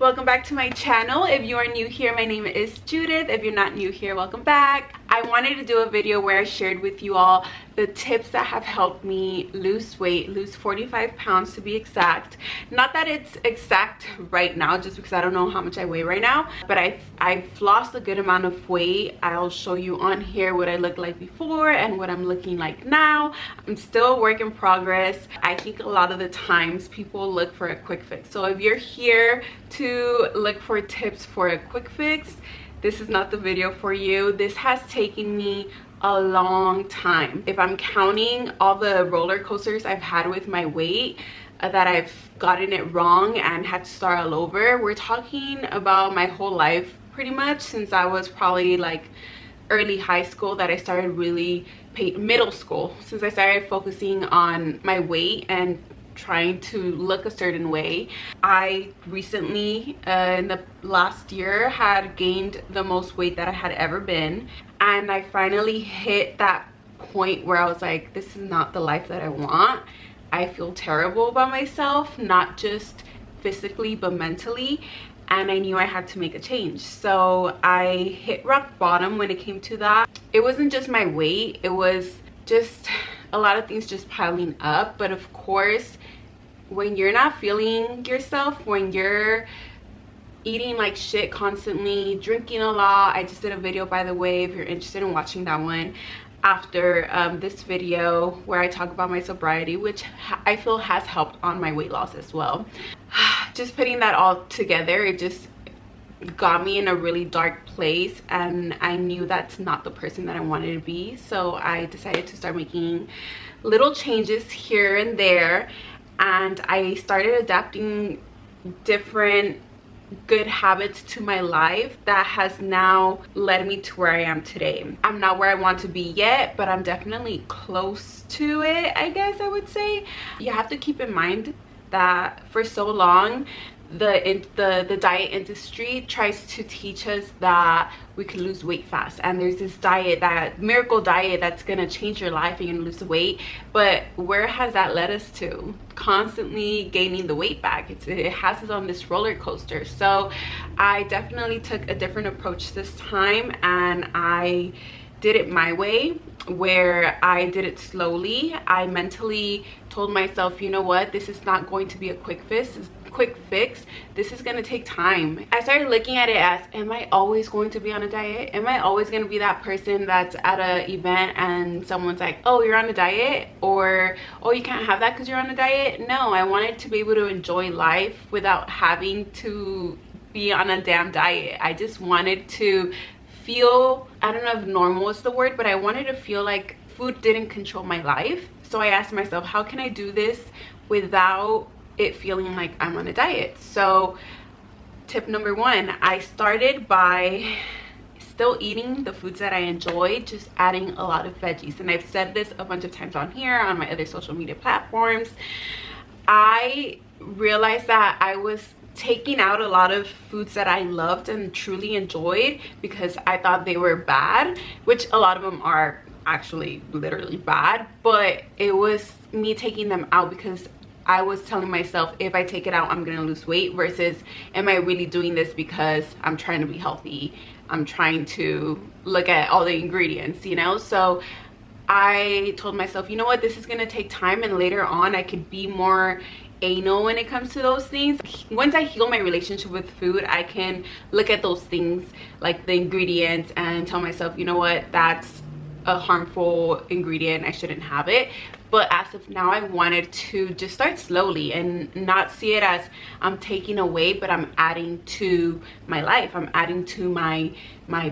Welcome back to my channel. If you are new here, my name is Judith. If you're not new here, welcome back. I wanted to do a video where I shared with you all the tips that have helped me lose weight, lose 45 pounds to be exact. Not that it's exact right now, just because I don't know how much I weigh right now, but I've lost a good amount of weight. I'll show you on here what I looked like before and what I'm looking like now. I'm still a work in progress. I think a lot of the times people look for a quick fix. So if you're here to look for tips for a quick fix, this is not the video for you. This has taken me a long time. If I'm counting all the roller coasters I've had with my weight, that I've gotten it wrong and had to start all over, we're talking about my whole life pretty much, since I was probably like early high school that I started really middle school, since I started focusing on my weight and trying to look a certain way. I recently in the last year had gained the most weight that I had ever been, and I finally hit that point where I was like, this is not the life that I want. I feel terrible about myself, not just physically but mentally, and I knew I had to make a change. So I hit rock bottom when it came to that. It wasn't just my weight, it was just a lot of things just piling up. But of course, when you're not feeling yourself, when you're eating like shit constantly, drinking a lot. I just did a video, by the way, if you're interested in watching that one after this video, where I talk about my sobriety, which I feel has helped on my weight loss as well. Just putting that all together, it just got me in a really dark place, and I knew that's not the person that I wanted to be. So I decided to start making little changes here and there, and I started adapting different good habits to my life that has now led me to where I am today. I'm not where I want to be yet, but I'm definitely close to it, I guess I would say. You have to keep in mind that for so long the diet industry tries to teach us that we can lose weight fast, and there's this diet, that miracle diet that's gonna change your life and you're gonna lose the weight. But where has that led us to? Constantly gaining the weight back. It has us on this roller coaster. So I definitely took a different approach this time, and I did it my way, where I did it slowly. I mentally told myself, you know what, this is not going to be a quick fix. This is gonna take time. I started looking at it as, am I always going to be on a diet? Am I always gonna be that person that's at an event and someone's like, oh, you're on a diet? Or, oh, you can't have that because you're on a diet? No, I wanted to be able to enjoy life without having to be on a damn diet. I just wanted to feel, I don't know if normal is the word, but I wanted to feel like food didn't control my life. So I asked myself, how can I do this without it feeling like I'm on a diet? So tip number one, I started by still eating the foods that I enjoy, just adding a lot of veggies. And I've said this a bunch of times on here, on my other social media platforms. I realized that I was taking out a lot of foods that I loved and truly enjoyed because I thought they were bad, which a lot of them are actually literally bad, but it was me taking them out because I was telling myself, if I take it out, I'm gonna lose weight, versus am I really doing this because I'm trying to be healthy, I'm trying to look at all the ingredients, you know? So I told myself, you know what, this is gonna take time, and later on I could be more anal when it comes to those things. Once I heal my relationship with food, I can look at those things like the ingredients and tell myself, you know what, that's a harmful ingredient, I shouldn't have it. But as of now, I wanted to just start slowly and not see it as I'm taking away, but I'm adding to my life, I'm adding to my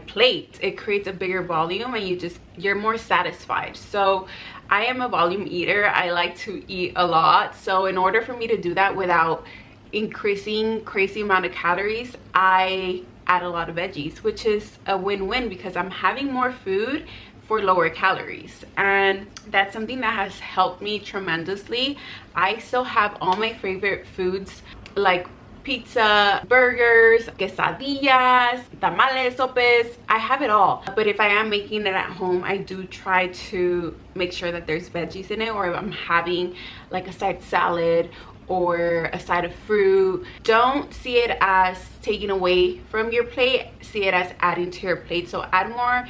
plate. It creates a bigger volume, and you're more satisfied. So I am a volume eater. I like to eat a lot. So in order for me to do that without increasing crazy amount of calories, I add a lot of veggies, which is a win-win because I'm having more food for lower calories, and that's something that has helped me tremendously. I still have all my favorite foods like pizza, burgers, quesadillas, tamales, sopes. I have it all. But if I am making it at home, I do try to make sure that there's veggies in it, or if I'm having like a side salad or a side of fruit. Don't see it as taking away from your plate, see it as adding to your plate. So add more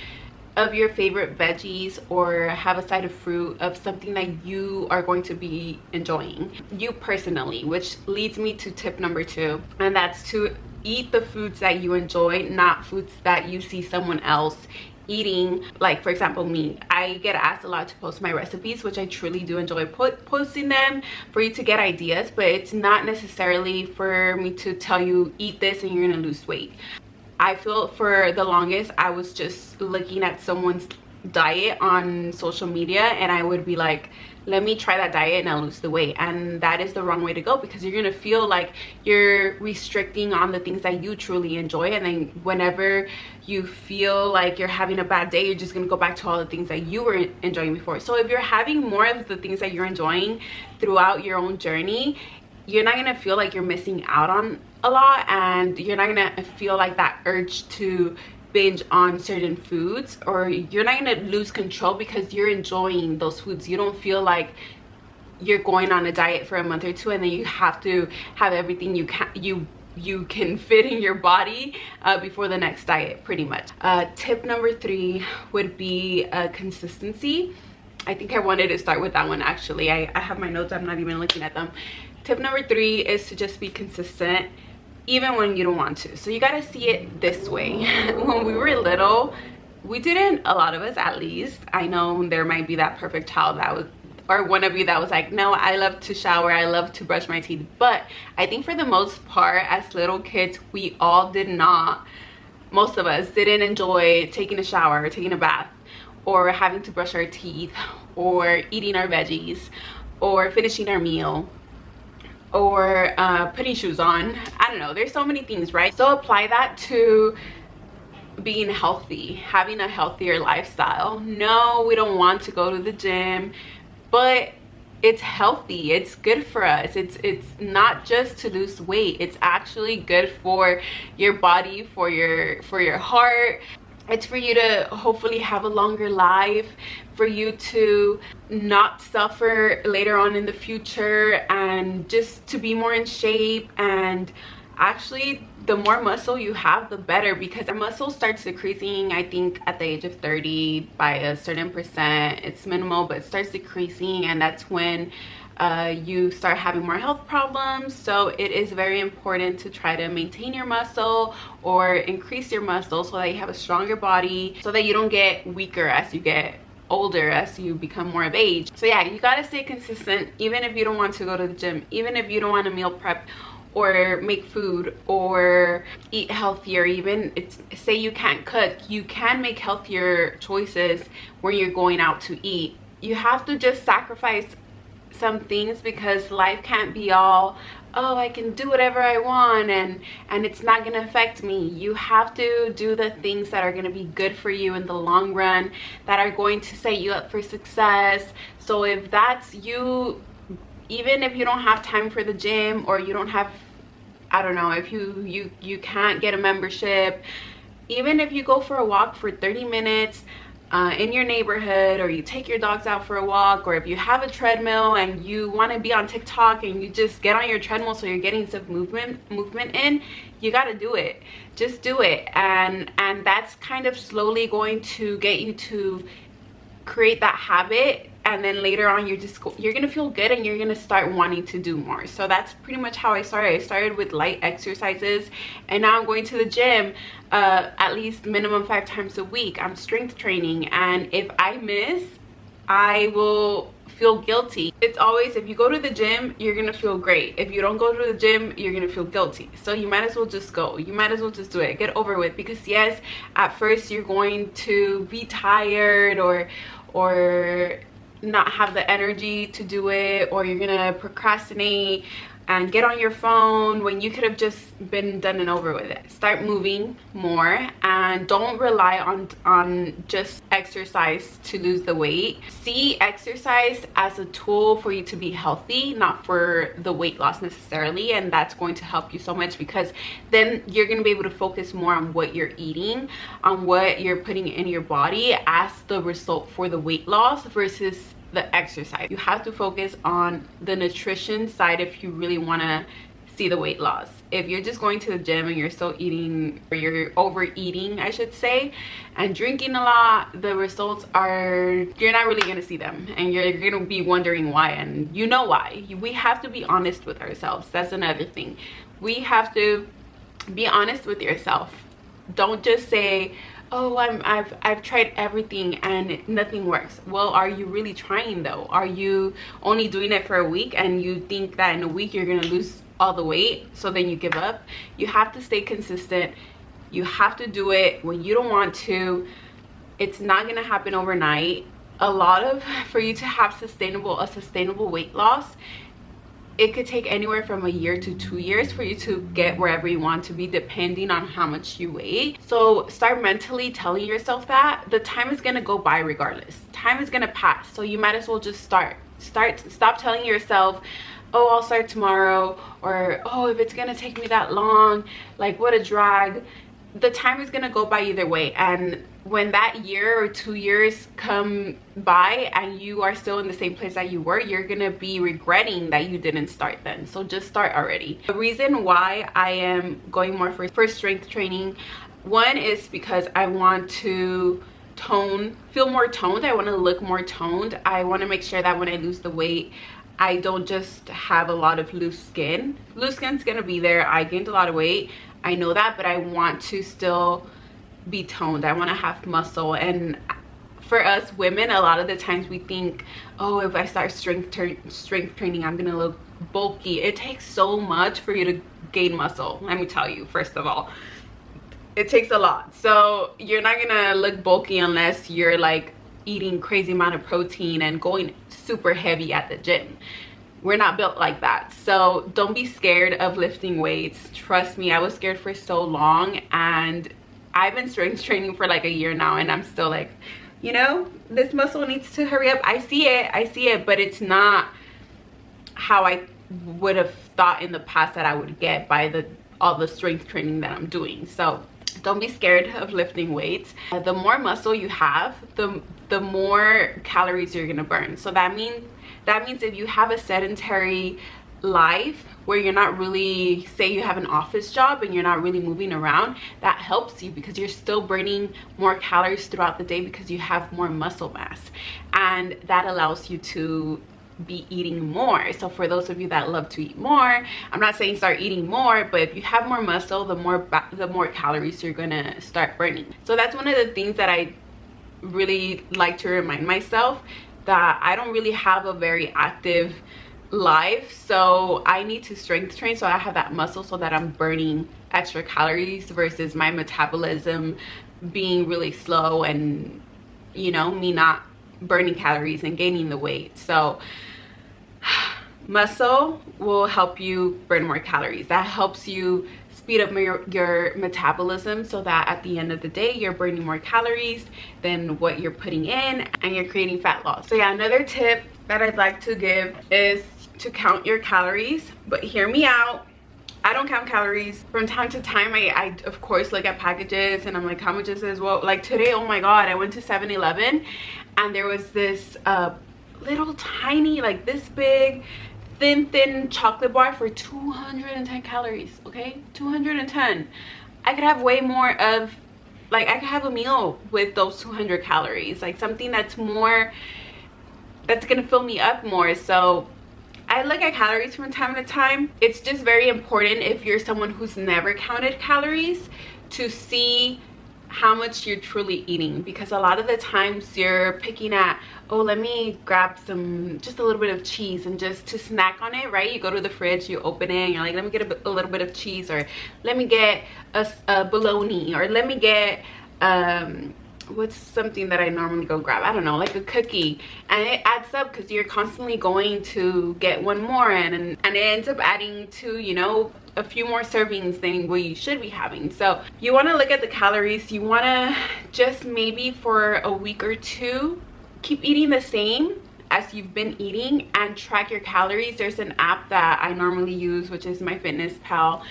of your favorite veggies or have a side of fruit of something that you are going to be enjoying, you personally, which leads me to tip number 2, and that's to eat the foods that you enjoy, not foods that you see someone else eating. Like for example, me, I get asked a lot to post my recipes, which I truly do enjoy posting them for you to get ideas, but it's not necessarily for me to tell you eat this and you're gonna lose weight. I feel for the longest I was just looking at someone's diet on social media and I would be like, let me try that diet and I'll lose the weight. And that is the wrong way to go, because you're gonna feel like you're restricting on the things that you truly enjoy, and then whenever you feel like you're having a bad day, you're just gonna go back to all the things that you were enjoying before. So if you're having more of the things that you're enjoying throughout your own journey, you're not gonna feel like you're missing out on a lot, and you're not gonna feel like that urge to binge on certain foods, or you're not gonna lose control because you're enjoying those foods. You don't feel like you're going on a diet for a month or two and then you have to have everything you can fit in your body before the next diet, pretty much. Tip number 3 would be consistency. I think I wanted to start with that one actually. I have my notes, I'm not even looking at them. Tip number 3 is to just be consistent even when you don't want to. So you gotta see it this way. When we were little, we didn't, a lot of us at least, I know there might be that perfect child that was, or one of you that was like, no, I love to shower, I love to brush my teeth. But I think for the most part, as little kids, we all did not, most of us didn't enjoy taking a shower, or taking a bath, or having to brush our teeth, or eating our veggies, or finishing our meal, or putting shoes on. I don't know, there's so many things, right? So apply that to being healthy, having a healthier lifestyle. No, we don't want to go to the gym, but it's healthy, it's good for us. It's not just to lose weight, it's actually good for your body, for your heart. It's for you to hopefully have a longer life, for you to not suffer later on in the future, and just to be more in shape. And actually, the more muscle you have, the better, because our muscle starts decreasing, I think, at the age of 30 by a certain percent. It's minimal, but it starts decreasing, and that's when you start having more health problems. So it is very important to try to maintain your muscle or increase your muscle so that you have a stronger body, so that you don't get weaker as you get older, as you become more of age. So yeah, you gotta stay consistent even if you don't want to go to the gym, even if you don't want to meal prep or make food or eat healthier. Even say you can't cook, you can make healthier choices when you're going out to eat. You have to just sacrifice some things, because life can't be all, oh, I can do whatever I want and it's not gonna affect me. You have to do the things that are gonna be good for you in the long run, that are going to set you up for success. So if that's you, even if you don't have time for the gym, or you don't have, I don't know, if you can't get a membership, even if you go for a walk for 30 minutes in your neighborhood, or you take your dogs out for a walk, or if you have a treadmill and you want to be on TikTok and you just get on your treadmill so you're getting some movement in, you got to do it. Just do it. And that's kind of slowly going to get you to create that habit, and then later on you're gonna feel good and you're gonna start wanting to do more. So that's pretty much how I started with light exercises, and now I'm going to the gym at least minimum 5 times a week. I'm strength training, and if I miss, I will feel guilty. It's always, if you go to the gym, you're gonna feel great. If you don't go to the gym, you're gonna feel guilty. So you might as well just go. You might as well just do it. Get over with. Because yes, at first you're going to be tired, or not have the energy to do it, or you're gonna procrastinate and get on your phone when you could have just been done and over with it. Start moving more, and don't rely on just exercise to lose the weight. See exercise as a tool for you to be healthy, not for the weight loss necessarily, and that's going to help you so much, because then you're going to be able to focus more on what you're eating, on what you're putting in your body as the result for the weight loss, versus the exercise. You have to focus on the nutrition side if you really want to see the weight loss. If you're just going to the gym and you're still eating, or you're overeating, I should say, and drinking a lot, the results are, you're not really going to see them, and you're going to be wondering why, and you know why. We have to be honest with ourselves. That's another thing. We have to be honest with yourself. Don't just say, oh, I've tried everything and nothing works. Well, are you really trying though? Are you only doing it for a week and you think that in a week you're gonna lose all the weight, so then you give up? You have to stay consistent. You have to do it when you don't want to. It's not gonna happen overnight. For you to have a sustainable weight loss, it could take anywhere from a year to 2 years for you to get wherever you want to be, depending on how much you weigh. So start mentally telling yourself that the time is gonna go by regardless. Time is gonna pass, so you might as well just start. Stop telling yourself, oh, I'll start tomorrow, or oh, if it's gonna take me that long, like what a drag. The time is gonna go by either way, and when that year or 2 years come by and you are still in the same place that you were, you're gonna be regretting that you didn't start then. So just start already. The reason why I am going more for strength training, one is because I want to feel more toned. I want to look more toned. I want to make sure that when I lose the weight, I don't just have a lot of loose skin. Loose skin's gonna be there. I gained a lot of weight, I know that, but I want to still be toned. I want to have muscle. And for us women, a lot of the times we think, oh, if I start strength training, I'm gonna look bulky. It takes so much for you to gain muscle. Let me tell you, first of all, it takes a lot. So you're not gonna look bulky unless you're like eating crazy amount of protein and going super heavy at the gym. We're not built like that. So don't be scared of lifting weights. Trust me, I was scared for so long, and I've been strength training for like a year now, and I'm still like, you know, this muscle needs to hurry up. I see it, but it's not how I would have thought in the past that I would get by all the strength training that I'm doing. So don't be scared of lifting weights. The more muscle you have, the more calories you're gonna burn. So that means if you have a sedentary life where you're not really, say you have an office job and you're not really moving around, that helps you because you're still burning more calories throughout the day because you have more muscle mass, and that allows you to be eating more. So for those of you that love to eat more, I'm not saying start eating more, but if you have more muscle, the more calories you're gonna start burning. So that's one of the things that I really like to remind myself, that I don't really have a very active life, so I need to strength train so I have that muscle, so that I'm burning extra calories versus my metabolism being really slow, and you know, me not burning calories and gaining the weight. So muscle will help you burn more calories. That helps you speed up your metabolism, so that at the end of the day you're burning more calories than what you're putting in, and you're creating fat loss. So yeah, another tip that I'd like to give is to count your calories. But hear me out, I don't count calories. From time to time I of course look at packages and I'm like, how much is this? Well, like today, oh my god, I went to 7-Eleven and there was this little tiny, like this big, thin chocolate bar for 210 calories. Okay, 210. I could have way more of, like, I could have a meal with those 200 calories, like something that's more, that's gonna fill me up more. So I look at calories from time to time. It's just very important, if you're someone who's never counted calories, to see how much you're truly eating, because a lot of the times you're picking at, oh, let me grab just a little bit of cheese and just to snack on it, right? You go to the fridge, you open it, and you're like, let me get a little bit of cheese, or let me get a bologna, or let me get what's something that I normally go grab, I don't know, like a cookie, and it adds up because you're constantly going to get one more, and it ends up adding to, you know, a few more servings than what you should be having. So you want to look at the calories. You want to just maybe for a week or two keep eating the same as you've been eating and track your calories. There's an app that I normally use, which is MyFitnessPal.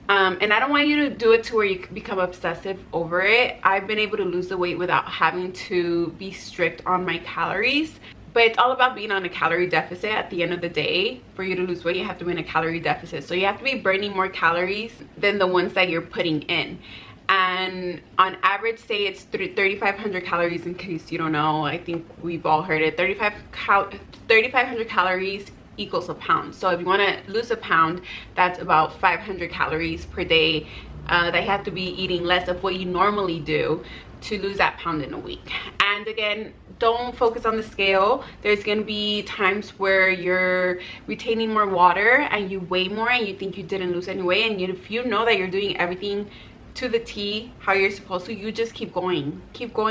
And I don't want you to do it to where you become obsessive over it. I've been able to lose the weight without having to be strict on my calories. But it's all about being on a calorie deficit. At the end of the day, for you to lose weight, you have to be in a calorie deficit. So you have to be burning more calories than the ones that you're putting in. And on average, say it's 3,500 calories. In case you don't know, I think we've all heard it. 3,500 calories equals a pound. So if you want to lose a pound, that's about 500 calories per day. That you have to be eating less of what you normally do to lose that pound in a week. And again, don't focus on the scale. There's going to be times where you're retaining more water and you weigh more and you think you didn't lose any weight, and if you know that you're doing everything to the T how you're supposed to, you just keep going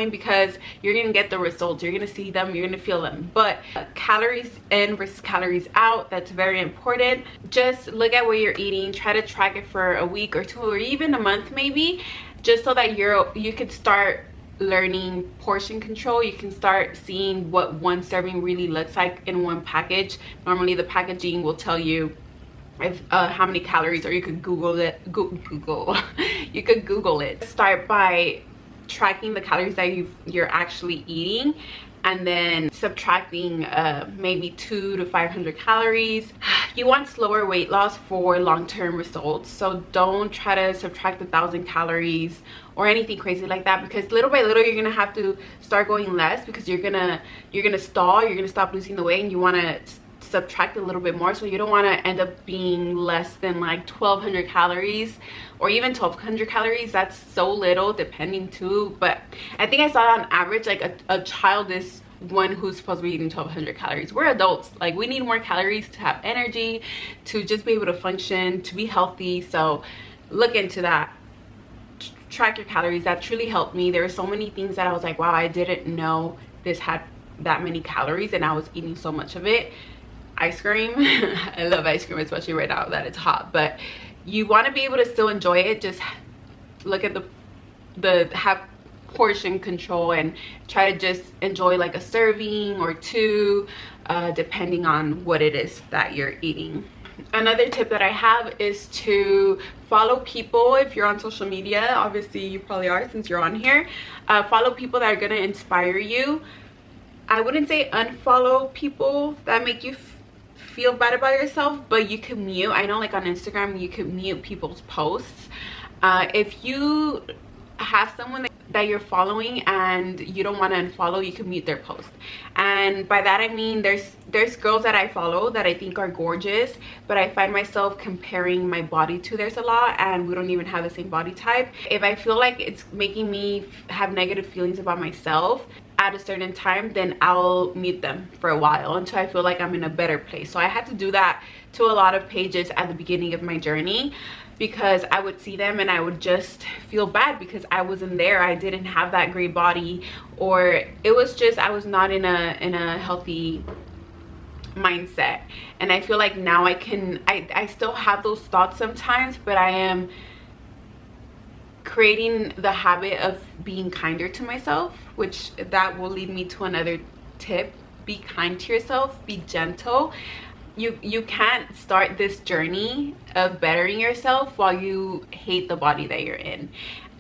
because you're gonna get the results. You're gonna see them, you're gonna feel them. But calories in versus calories out, that's very important. Just look at what you're eating, try to track it for a week or two or even a month maybe, just so that you could start learning portion control. You can start seeing what one serving really looks like in one package. Normally the packaging will tell you if how many calories, or you could Google it. You could Google it. Start by tracking the calories that you're actually eating, and then subtracting maybe 200 to 500 calories. You want slower weight loss for long-term results, so don't try to subtract 1,000 calories or anything crazy like that, because little by little you're gonna have to start going less, because you're gonna stall, you're gonna stop losing the weight, and you want to subtract a little bit more. So you don't want to end up being less than like 1,200 calories or even 1,200 calories. That's so little, depending too, but I think I saw on average like a child is one who's supposed to be eating 1,200 calories. We're adults, like we need more calories to have energy, to just be able to function, to be healthy. So look into that. Track your calories. That truly helped me. There were so many things that I was like, wow, I didn't know this had that many calories, and I was eating so much of it. Ice cream. I love ice cream, especially right now that it's hot, but you want to be able to still enjoy it. Just look at have portion control and try to just enjoy like a serving or two, depending on what it is that you're eating. Another tip that I have is to follow people. If you're on social media, obviously you probably are since you're on here, follow people that are going to inspire you. I wouldn't say unfollow people that make you feel bad about yourself, but you can mute. I know like on Instagram you can mute people's posts. If you have someone that you're following and you don't want to unfollow, you can mute their post. And by that I mean there's girls that I follow that I think are gorgeous, but I find myself comparing my body to theirs a lot, and we don't even have the same body type. If I feel like it's making me have negative feelings about myself at a certain time, then I'll mute them for a while until I feel like I'm in a better place. So I had to do that to a lot of pages at the beginning of my journey, because I would see them and I would just feel bad because I wasn't there. I didn't have that great body, or it was just I was not in a healthy mindset. And I feel like now I still have those thoughts sometimes, but I am creating the habit of being kinder to myself, which that will lead me to another tip. Be kind to yourself, be gentle. You can't start this journey of bettering yourself while you hate the body that you're in.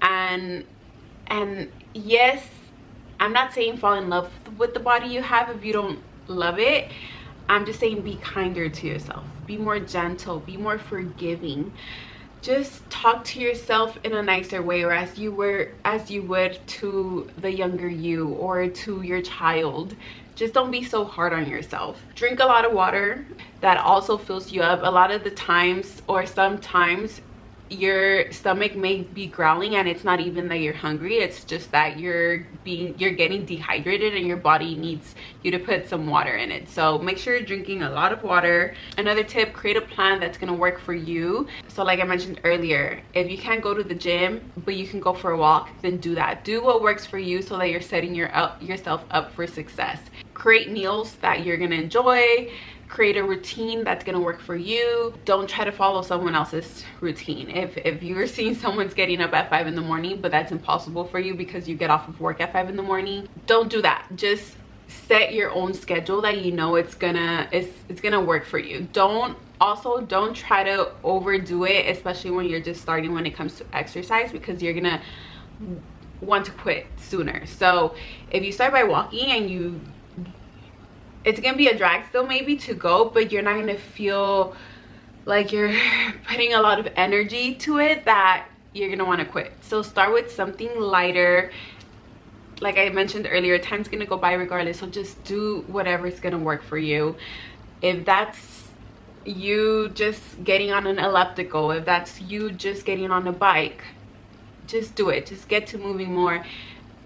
And yes, I'm not saying fall in love with the body you have if you don't love it. I'm just saying be kinder to yourself, be more gentle, be more forgiving. Just talk to yourself in a nicer way, or as you would to the younger you or to your child. Just don't be so hard on yourself. Drink a lot of water. That also fills you up. A lot of the times, or sometimes, your stomach may be growling and it's not even that you're hungry, it's just that you're getting dehydrated and your body needs you to put some water in it. So make sure you're drinking a lot of water. Another tip, create a plan that's going to work for you. So like I mentioned earlier, if you can't go to the gym but you can go for a walk, then do that. Do what works for you so that you're setting yourself up for success. Create meals that you're going to enjoy. Create a routine that's going to work for you. Don't try to follow someone else's routine. If you're seeing someone's getting up at 5 in the morning, but that's impossible for you because you get off of work at 5 in the morning, don't do that. Just set your own schedule that you know it's gonna work for you. Don't try to overdo it, especially when you're just starting when it comes to exercise, because you're gonna want to quit sooner. So if you start by walking and you it's gonna be a drag still maybe to go, but you're not gonna feel like you're putting a lot of energy to it that you're gonna want to quit. So start with something lighter. Like I mentioned earlier, time's gonna go by regardless, so just do whatever is gonna work for you. If that's you just getting on an elliptical, if that's you just getting on a bike, just do it. Just get to moving more.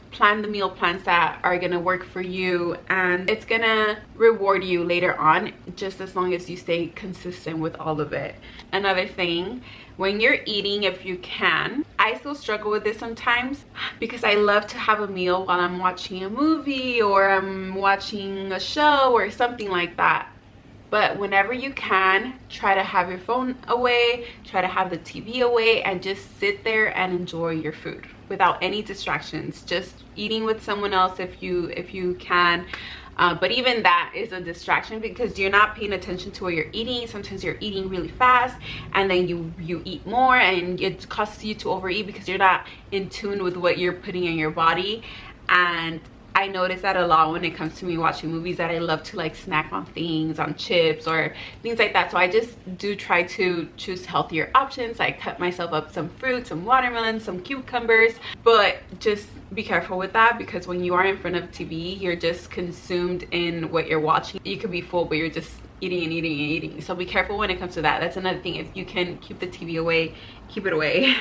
Plan the meal plans that are gonna work for you, and it's gonna reward you later on, just as long as you stay consistent with all of it. Another thing, when you're eating, if you can, I still struggle with this sometimes because I love to have a meal while I'm watching a movie or I'm watching a show or something like that. But whenever you can, try to have your phone away, try to have the TV away, and just sit there and enjoy your food without any distractions. Just eating with someone else if you can. But even that is a distraction because you're not paying attention to what you're eating. Sometimes you're eating really fast and then you eat more, and it causes you to overeat because you're not in tune with what you're putting in your body. And I notice that a lot when it comes to me watching movies, that I love to like snack on things, on chips or things like that. So I just do try to choose healthier options. I cut myself up some fruit, some watermelon, some cucumbers, but just be careful with that because when you are in front of TV, you're just consumed in what you're watching. You could be full, but you're just eating and eating and eating. So be careful when it comes to that. That's another thing. If you can keep the TV away, keep it away.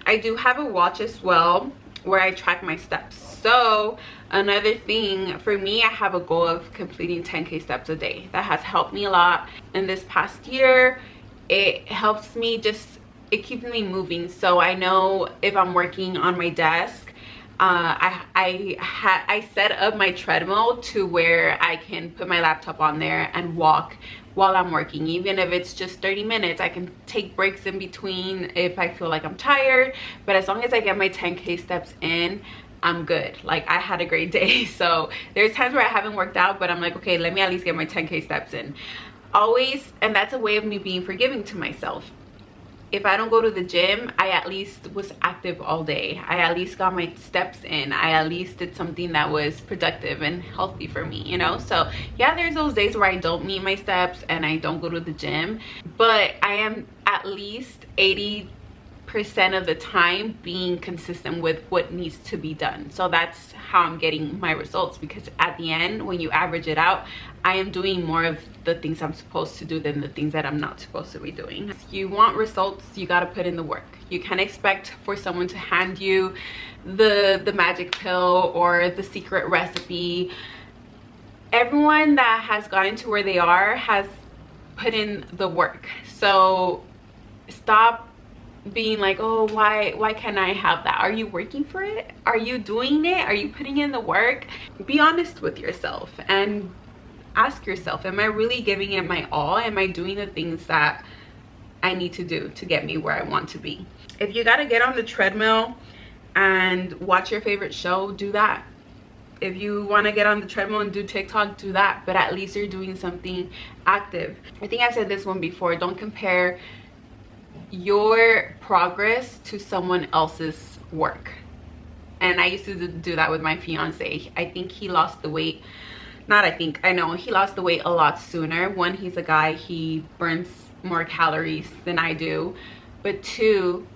I do have a watch as well where I track my steps. So another thing for me, I have a goal of completing 10K steps a day. That has helped me a lot in this past year. It helps me it keeps me moving. So I know if I'm working on my desk, I set up my treadmill to where I can put my laptop on there and walk while I'm working. Even if it's just 30 minutes, I can take breaks in between if I feel like I'm tired. But as long as I get my 10K steps in, I'm good. Like, I had a great day. So there's times where I haven't worked out, but I'm like, okay, let me at least get my 10K steps in. Always, and that's a way of me being forgiving to myself. If I don't go to the gym, I at least was active all day. I at least got my steps in. I at least did something that was productive and healthy for me, you know? So yeah, there's those days where I don't meet my steps and I don't go to the gym, but I am at least 80% of the time being consistent with what needs to be done. So that's how I'm getting my results, because at the end, when you average it out, I am doing more of the things I'm supposed to do than the things that I'm not supposed to be doing. If you want results, you got to put in the work. You can't expect for someone to hand you the magic pill or the secret recipe. Everyone that has gotten to where they are has put in the work. So stop being like, oh, why can't I have that? Are you working for it? Are you doing it? Are you putting in the work? Be honest with yourself and ask yourself, am I really giving it my all? Am I doing the things that I need to do to get me where I want to be? If you gotta get on the treadmill and watch your favorite show, do that. If you want to get on the treadmill and do TikTok, do that, but at least you're doing something active. I think I've said this one before, don't compare your progress to someone else's work. And I used to do that with my fiance. I think he lost the weight. I know he lost the weight a lot sooner. One, he's a guy, he burns more calories than I do. But two,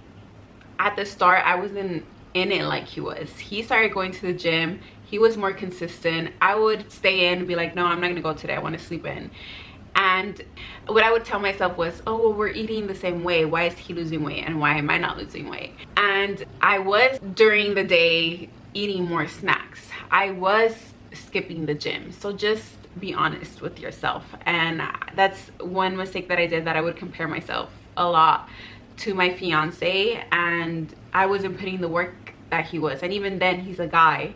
at the start, I wasn't in it like he was. He started going to the gym. He was more consistent. I would stay in and be like, no, I'm not gonna go today. I want to sleep in. And what I would tell myself was, oh, well, we're eating the same way. Why is he losing weight and why am I not losing weight? And I was, during the day, eating more snacks. I was skipping the gym. So just be honest with yourself. And that's one mistake that I did, that I would compare myself a lot to my fiance, and I wasn't putting the work that he was. And even then, he's a guy,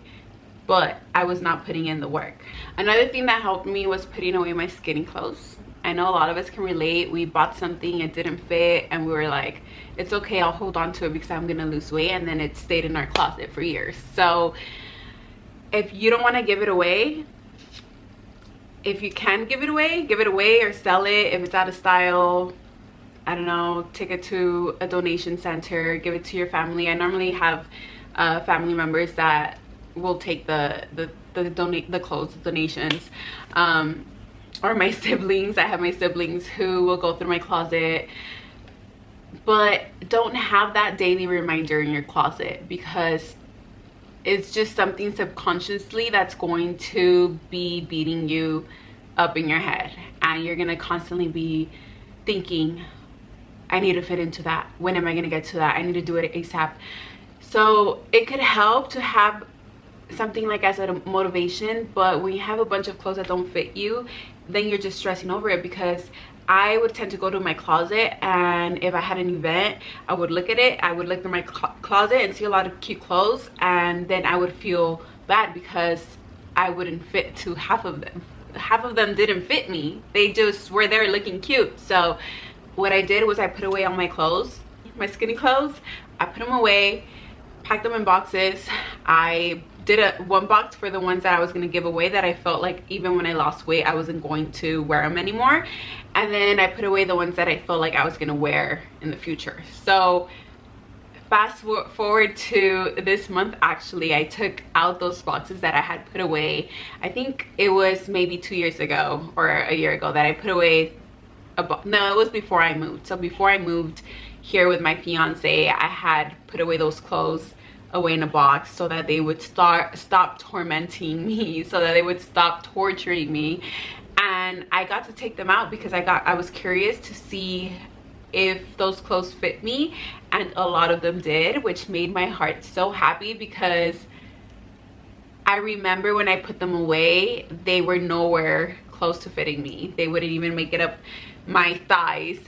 but I was not putting in the work. Another thing that helped me was putting away my skinny clothes. I know a lot of us can relate. We bought something, it didn't fit, and we were like, it's okay, I'll hold on to it because I'm gonna lose weight, and then it stayed in our closet for years. So if you don't want to give it away, if you can give it away or sell it. If it's out of style, I don't know, take it to a donation center, give it to your family. I normally have family members that will take the clothes donations. or my siblings. I have my siblings who will go through my closet, but don't have that daily reminder in your closet, because it's just something subconsciously that's going to be beating you up in your head, and you're gonna constantly be thinking, I need to fit into that. When am I gonna get to that? I need to do it ASAP. So it could help to have something like as a motivation, but when you have a bunch of clothes that don't fit you, then you're just stressing over it. Because I would tend to go to my closet, and if I had an event, I would look at it. I would look through my closet and see a lot of cute clothes, and then I would feel bad because I wouldn't fit to half of them. Half of them didn't fit me. They just were there looking cute. So what I did was I put away all my clothes, my skinny clothes. I put them away, packed them in boxes. I did one box for the ones that I was going to give away, that I felt like even when I lost weight I wasn't going to wear them anymore, and then I put away the ones that I felt like I was going to wear in the future. So fast forward to this month, actually I took out those boxes that I had put away. I think it was maybe 2 years ago or a year ago that I put away no, it was before I moved. So before I moved here with my fiance, I had put away those clothes away in a box so that they would stop tormenting me, so that they would stop torturing me. And I got to take them out because I was curious to see if those clothes fit me, and a lot of them did, which made my heart so happy, because I remember when I put them away, they were nowhere close to fitting me. They wouldn't even make it up my thighs.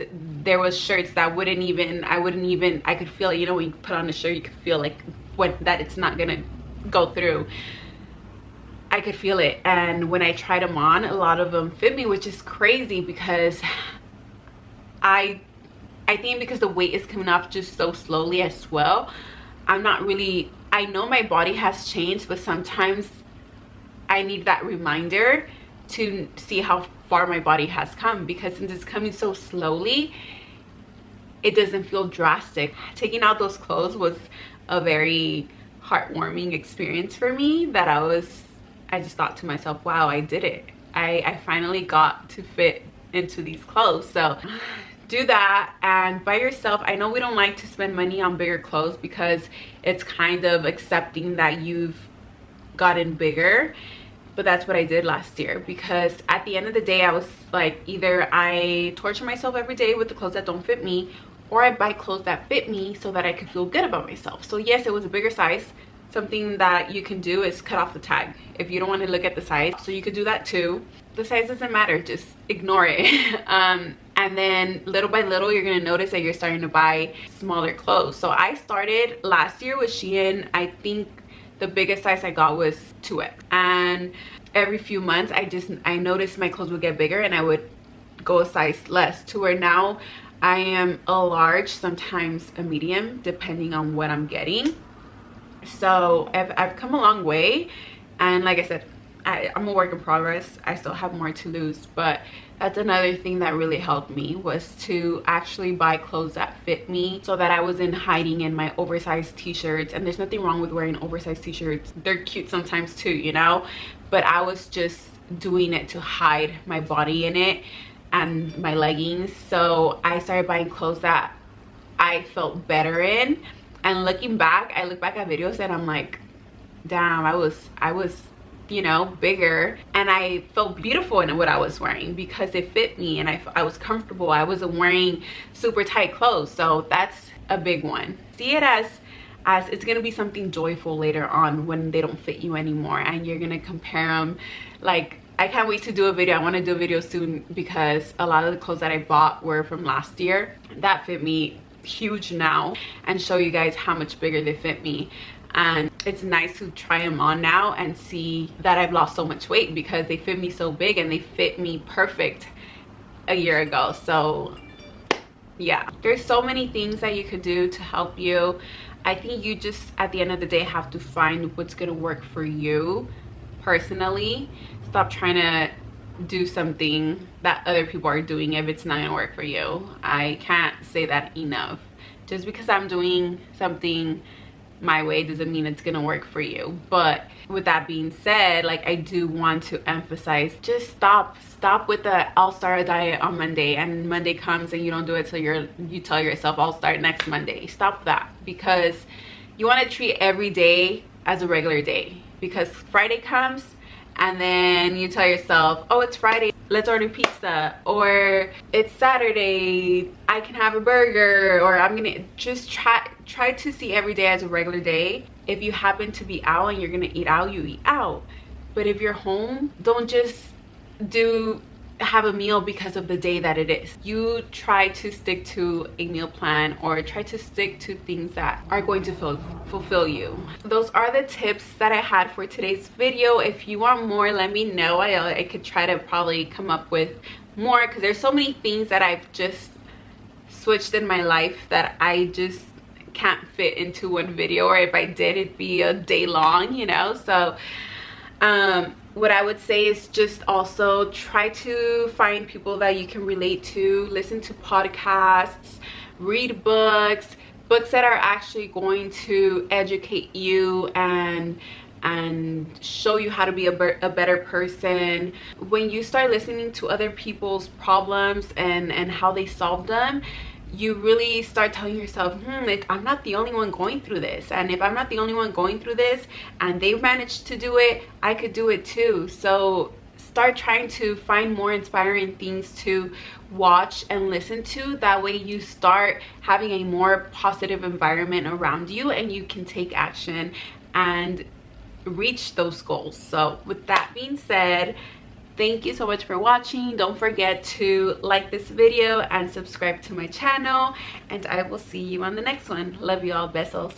There was shirts that I could feel it. You know, when you put on a shirt, you could feel like that it's not gonna go through. I could feel it. And when I tried them on, a lot of them fit me, which is crazy, because I think because the weight is coming off just so slowly as well, I know my body has changed, but sometimes I need that reminder to see how far my body has come, because since it's coming so slowly, it doesn't feel drastic. Taking out those clothes was a very heartwarming experience for me, that I just thought to myself, wow, I did it. I finally got to fit into these clothes. So do that. And by yourself, I know we don't like to spend money on bigger clothes, because it's kind of accepting that you've gotten bigger. But that's what I did last year, because at the end of the day, I was like, either I torture myself every day with the clothes that don't fit me, or I buy clothes that fit me so that I could feel good about myself. So yes, it was a bigger size. Something that you can do is cut off the tag if you don't want to look at the size. So you could do that too. The size doesn't matter, just ignore it. And then little by little, you're gonna notice that you're starting to buy smaller clothes. So I started last year with Shein. I think the biggest size I got was 2X, and every few months I noticed my clothes would get bigger, and I would go a size less, to where now I am a large, sometimes a medium, depending on what I'm getting. So I've come a long way, and like I said, I'm a work in progress. I still have more to lose, but that's another thing that really helped me, was to actually buy clothes that fit me, so that I wasn't hiding in my oversized t-shirts. And there's nothing wrong with wearing oversized t-shirts. They're cute sometimes too, you know, but I was just doing it to hide my body in it and my leggings. So I started buying clothes that I felt better in. And looking back, I look back at videos and I'm like, damn, I was you know, bigger, and I felt beautiful in what I was wearing, because it fit me and I was comfortable. I wasn't wearing super tight clothes. So that's a big one. See it as it's gonna be something joyful later on when they don't fit you anymore, and you're gonna compare them. Like, I can't wait to do a video. I want to do a video soon, because a lot of the clothes that I bought were from last year that fit me huge now, and show you guys how much bigger they fit me. And it's nice to try them on now and see that I've lost so much weight, because they fit me so big and they fit me perfect a year ago. So yeah, there's so many things that you could do to help you. I think you just, at the end of the day, have to find what's gonna work for you personally. Stop trying to do something that other people are doing if it's not gonna work for you. I can't say that enough. Just because I'm doing something my way doesn't mean it's gonna work for you. But with that being said, like, I do want to emphasize, just stop with the I'll start a diet on Monday, and Monday comes and you don't do it, so you tell yourself I'll start next Monday. Stop that, because you want to treat every day as a regular day, because Friday comes and then you tell yourself, oh, it's Friday, let's order pizza, or it's Saturday, I can have a burger, or I'm gonna just try to see every day as a regular day. If you happen to be out and you're gonna eat out, you eat out. But if you're home, don't just have a meal because of the day that it is. You try to stick to a meal plan, or try to stick to things that are going to fulfill you. Those are the tips that I had for today's video. If you want more, let me know. I could try to probably come up with more, because there's so many things that I've just switched in my life that I just can't fit into one video, or if I did, it'd be a day long, you know. So what I would say is just also try to find people that you can relate to, listen to podcasts, read books that are actually going to educate you and show you how to be a better person. When you start listening to other people's problems and how they solve them, you really start telling yourself, I'm not the only one going through this, and if I'm not the only one going through this and they've managed to do it, I could do it too. So start trying to find more inspiring things to watch and listen to. That way you start having a more positive environment around you, and you can take action and reach those goals. So with that being said, thank you so much for watching. Don't forget to like this video and subscribe to my channel, and I will see you on the next one. Love you all. Besos.